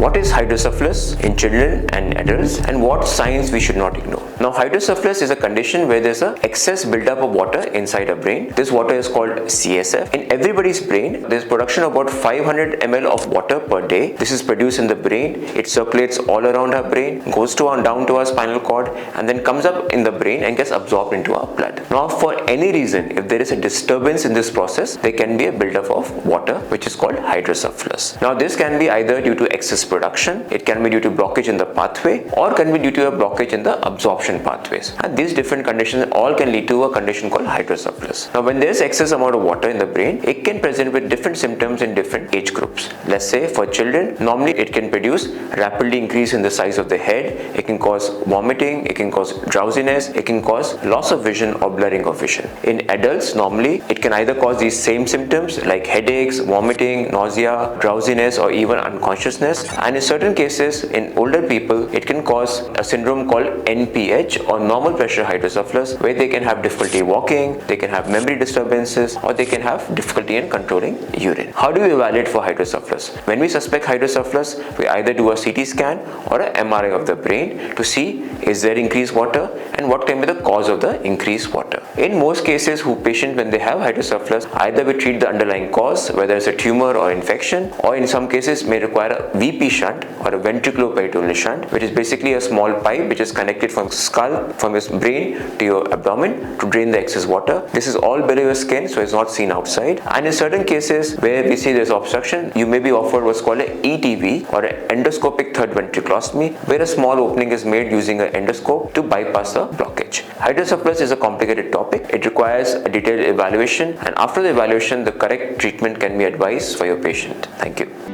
What is hydrocephalus in children and adults, and what signs we should not ignore? Now, hydrocephalus is a condition where there's an excess buildup of water inside a brain. This water is called CSF. In everybody's brain, there's production of about 500 ml of water per day. This is produced in the brain. It circulates all around our brain, goes down to our spinal cord, and then comes up in the brain and gets absorbed into our blood. Now, for any reason, if there is a disturbance in this process, there can be a buildup of water, which is called hydrocephalus. Now, this can be either due to excess production, it can be due to blockage in the pathway, or can be due to a blockage in the absorption pathways. And these different conditions all can lead to a condition called hydrocephalus. Now, when there is excess amount of water in the brain, it can present with different symptoms in different age groups. Let's say for children, normally it can produce rapidly increase in the size of the head, it can cause vomiting, it can cause drowsiness, it can cause loss of vision or blurring of vision. In adults, normally it can either cause these same symptoms like headaches, vomiting, nausea, drowsiness, or even unconsciousness. And in certain cases, in older people, it can cause a syndrome called NPH or normal pressure hydrocephalus, where they can have difficulty walking, they can have memory disturbances, or they can have difficulty in controlling urine. How do we evaluate for hydrocephalus? When we suspect hydrocephalus, we either do a CT scan or an MRI of the brain to see is there increased water and what can be the cause of the increased water. In most cases, patients when they have hydrocephalus, either we treat the underlying cause, whether it's a tumor or infection, or in some cases may require a VP shunt or a ventriculoperitoneal shunt, which is basically a small pipe which is connected from skull, from your brain to your abdomen to drain the excess water. This is all below your skin, so it's not seen outside. And in certain cases where we see there's obstruction, you may be offered what's called an ETV or an endoscopic third ventriculostomy, where a small opening is made using an endoscope to bypass the blockage. Hydrocephalus is a complicated topic. It requires a detailed evaluation, and after the evaluation, the correct treatment can be advised for your patient. Thank you.